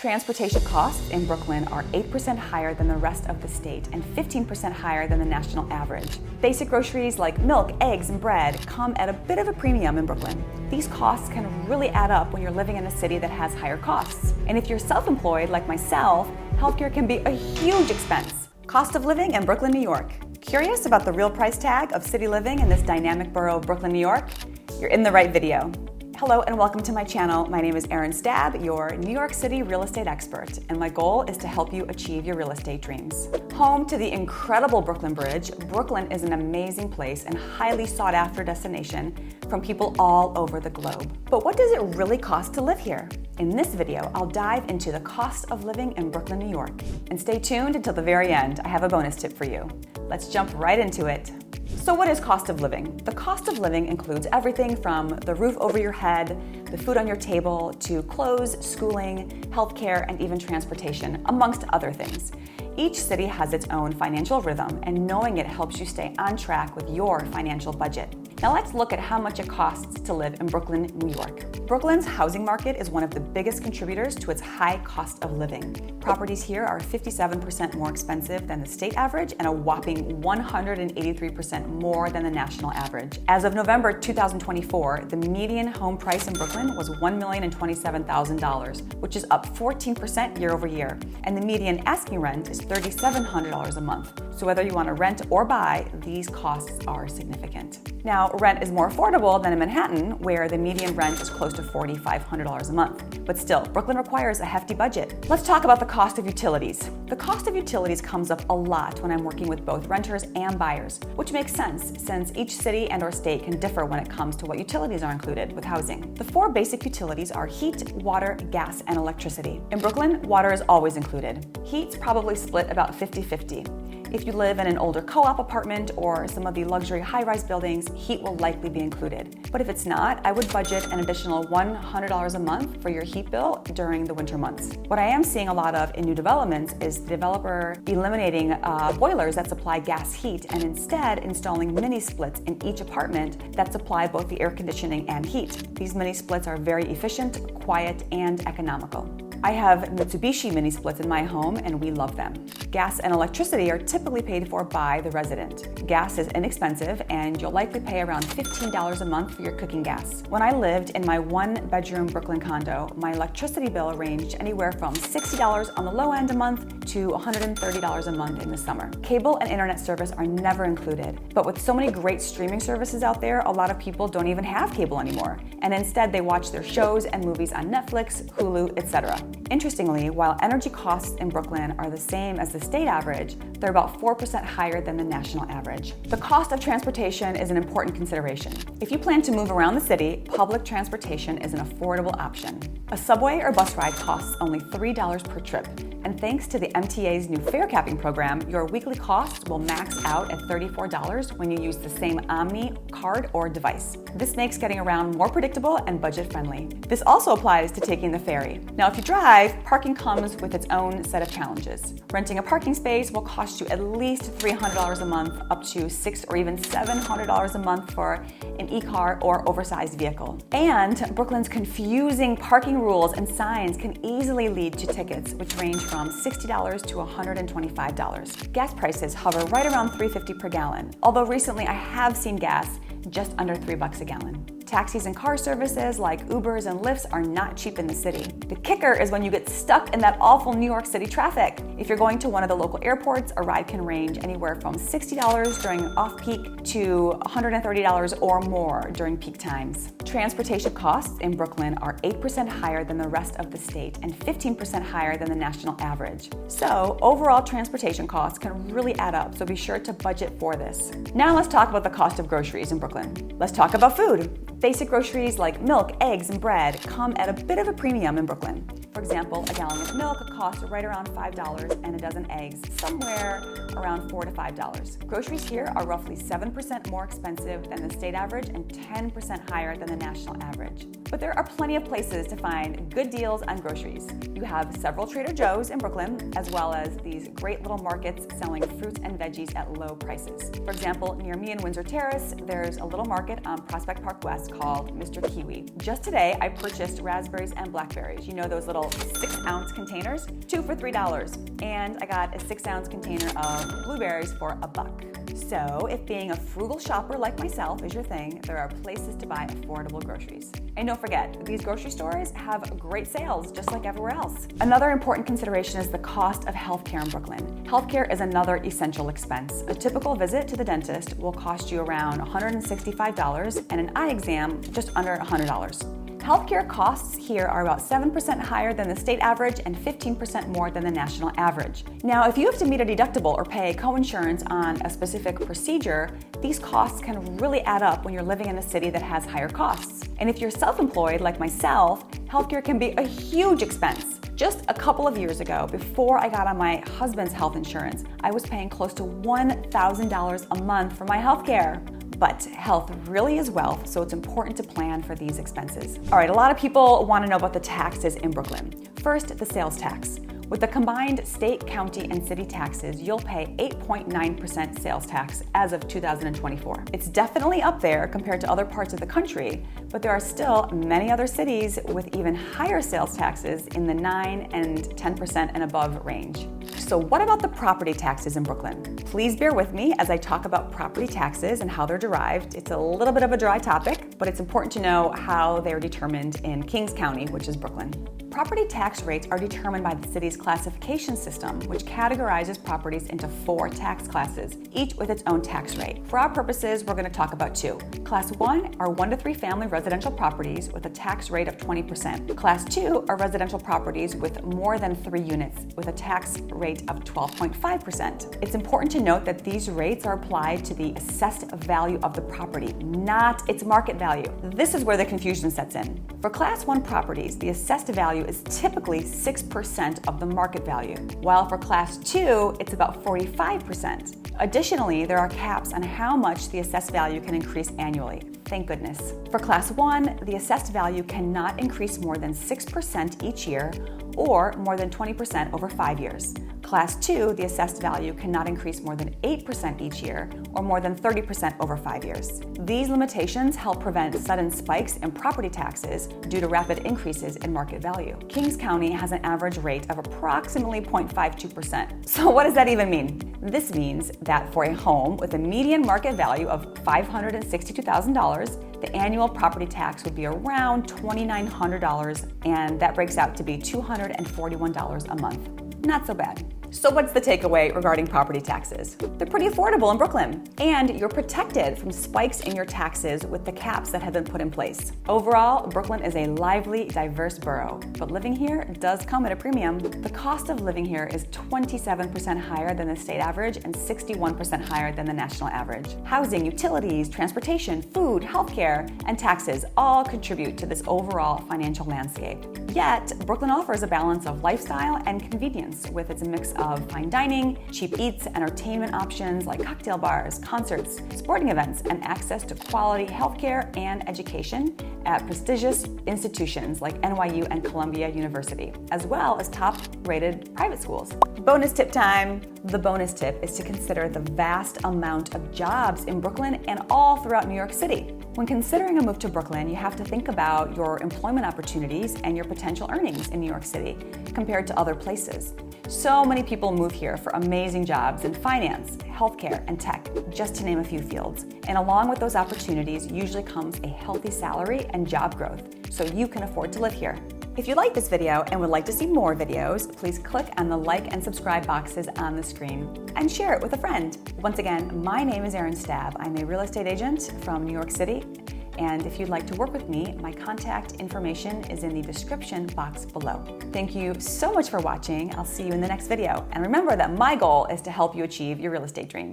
Transportation costs in Brooklyn are 8% higher than the rest of the state and 15% higher than the national average. Basic groceries like milk, eggs, and bread come at a bit of a premium in Brooklyn. These costs can really add up when you're living in a city that has higher costs. And if you're self-employed like myself, healthcare can be a huge expense. Cost of living in Brooklyn, New York. Curious about the real price tag of city living in this dynamic borough of Brooklyn, New York? You're in the right video. Hello and welcome to my channel. My name is Erin Stabb, your New York City real estate expert, and my goal is to help you achieve your real estate dreams. Home to the incredible Brooklyn Bridge, Brooklyn is an amazing place and highly sought after destination from people all over the globe. But what does it really cost to live here? In this video, I'll dive into the cost of living in Brooklyn, New York. And stay tuned until the very end. I have a bonus tip for you. Let's jump right into it. So what is cost of living? The cost of living includes everything from the roof over your head, the food on your table, to clothes, schooling, healthcare, and even transportation, amongst other things. Each city has its own financial rhythm, and knowing it helps you stay on track with your financial budget. Now let's look at how much it costs to live in Brooklyn, New York. Brooklyn's housing market is one of the biggest contributors to its high cost of living. Properties here are 57% more expensive than the state average and a whopping 183% more than the national average. As of November 2024, the median home price in Brooklyn was $1,027,000, which is up 14% year over year. And the median asking rent is $3,700 a month. So whether you want to rent or buy, these costs are significant. Now, rent is more affordable than in Manhattan, where the median rent is close to $4,500 a month. But still, Brooklyn requires a hefty budget. Let's talk about the cost of utilities. The cost of utilities comes up a lot when I'm working with both renters and buyers, which makes sense since each city and/or state can differ when it comes to what utilities are included with housing. The four basic utilities are heat, water, gas, and electricity. In Brooklyn, water is always included. Heat's probably split about 50-50. If you live in an older co-op apartment or some of the luxury high-rise buildings, heat will likely be included. But if it's not, I would budget an additional $100 a month for your heat bill during the winter months. What I am seeing a lot of in new developments is the developer eliminating boilers that supply gas heat and instead installing mini splits in each apartment that supply both the air conditioning and heat. These mini splits are very efficient, quiet, and economical. I have Mitsubishi mini splits in my home and we love them. Gas and electricity are typically paid for by the resident. Gas is inexpensive and you'll likely pay around $15 a month for your cooking gas. When I lived in my one-bedroom Brooklyn condo, my electricity bill ranged anywhere from $60 on the low end a month to $130 a month in the summer. Cable and internet service are never included, but with so many great streaming services out there, a lot of people don't even have cable anymore, and instead they watch their shows and movies on Netflix, Hulu, etc. Interestingly, while energy costs in Brooklyn are the same as the state average, they're about 4% higher than the national average. The cost of transportation is an important consideration. If you plan to move around the city, public transportation is an affordable option. A subway or bus ride costs only $3 per trip, and thanks to the MTA's new fare capping program, your weekly costs will max out at $34 when you use the same Omni card or device. This makes getting around more predictable and budget-friendly. This also applies to taking the ferry. Now, if you drive, parking comes with its own set of challenges. Renting a parking space will cost you at least $300 a month, up to $600 or even $700 a month for an e-car or oversized vehicle. And Brooklyn's confusing parking rules and signs can easily lead to tickets, which range from $60 to $125. Gas prices hover right around $3.50 per gallon, although recently I have seen gas just under $3 a gallon. Taxis and car services like Ubers and Lyfts are not cheap in the city. The kicker is when you get stuck in that awful New York City traffic. If you're going to one of the local airports, a ride can range anywhere from $60 during off-peak to $130 or more during peak times. Transportation costs in Brooklyn are 8% higher than the rest of the state and 15% higher than the national average. So overall transportation costs can really add up, so be sure to budget for this. Now let's talk about the cost of groceries in Brooklyn. Let's talk about food. Basic groceries like milk, eggs, and bread come at a bit of a premium in Brooklyn. For example, a gallon of milk costs right around $5 and a dozen eggs somewhere around $4 to $5. Groceries here are roughly 7% more expensive than the state average and 10% higher than the national average. But there are plenty of places to find good deals on groceries. You have several Trader Joe's in Brooklyn, as well as these great little markets selling fruits and veggies at low prices. For example, near me in Windsor Terrace, there's a little market on Prospect Park West class called Mr. Kiwi. Just today, I purchased raspberries and blackberries. You know those little 6-ounce containers? 2 for $3. And I got a 6-ounce container of blueberries for $1. So if being a frugal shopper like myself is your thing, there are places to buy affordable groceries. And don't forget, these grocery stores have great sales just like everywhere else. Another important consideration is the cost of healthcare in Brooklyn. Healthcare is another essential expense. A typical visit to the dentist will cost you around $165 and an eye exam just under $100. Healthcare costs here are about 7% higher than the state average and 15% more than the national average. Now, if you have to meet a deductible or pay co-insurance on a specific procedure, these costs can really add up when you're living in a city that has higher costs. And if you're self-employed like myself, healthcare can be a huge expense. Just a couple of years ago, before I got on my husband's health insurance, I was paying close to $1,000 a month for my healthcare. But health really is wealth, so it's important to plan for these expenses. All right, a lot of people want to know about the taxes in Brooklyn. First, the sales tax. With the combined state, county, and city taxes, you'll pay 8.9% sales tax as of 2024. It's definitely up there compared to other parts of the country, but there are still many other cities with even higher sales taxes in the 9 and 10% and above range. So what about the property taxes in Brooklyn? Please bear with me as I talk about property taxes and how they're derived. It's a little bit of a dry topic, but it's important to know how they're determined in Kings County, which is Brooklyn. Property tax rates are determined by the city's classification system, which categorizes properties into 4 tax classes, each with its own tax rate. For our purposes, we're going to talk about 2. Class 1 are 1 to 3 family residential properties with a tax rate of 20%. Class 2 are residential properties with more than 3 units with a tax rate of 12.5%. It's important to note that these rates are applied to the assessed value of the property, not its market value. This is where the confusion sets in. For Class 1 properties, the assessed value is typically 6% of the market value, while for Class 2, it's about 45%. Additionally, there are caps on how much the assessed value can increase annually. Thank goodness. For Class 1, the assessed value cannot increase more than 6% each year or more than 20% over 5 years. Class 2, the assessed value cannot increase more than 8% each year or more than 30% over 5 years. These limitations help prevent sudden spikes in property taxes due to rapid increases in market value. Kings County has an average rate of approximately 0.52%. So what does that even mean? This means that for a home with a median market value of $562,000, the annual property tax would be around $2,900, and that breaks out to be $241 a month. Not so bad. So what's the takeaway regarding property taxes? They're pretty affordable in Brooklyn, and you're protected from spikes in your taxes with the caps that have been put in place. Overall, Brooklyn is a lively, diverse borough, but living here does come at a premium. The cost of living here is 27% higher than the state average and 61% higher than the national average. Housing, utilities, transportation, food, healthcare, and taxes all contribute to this overall financial landscape. Yet, Brooklyn offers a balance of lifestyle and convenience with its mix of fine dining, cheap eats, entertainment options like cocktail bars, concerts, sporting events, and access to quality healthcare and education at prestigious institutions like NYU and Columbia University, as well as top-rated private schools. Bonus tip time. The bonus tip is to consider the vast amount of jobs in Brooklyn and all throughout New York City. When considering a move to Brooklyn, you have to think about your employment opportunities and your potential earnings in New York City compared to other places. So many people move here for amazing jobs in finance, healthcare, and tech, just to name a few fields. And along with those opportunities usually comes a healthy salary and job growth, so you can afford to live here. If you like this video and would like to see more videos, please click on the like and subscribe boxes on the screen and share it with a friend. Once again, my name is Erin Stabb. I'm a real estate agent from New York City. And if you'd like to work with me, my contact information is in the description box below. Thank you so much for watching. I'll see you in the next video. And remember that my goal is to help you achieve your real estate dream.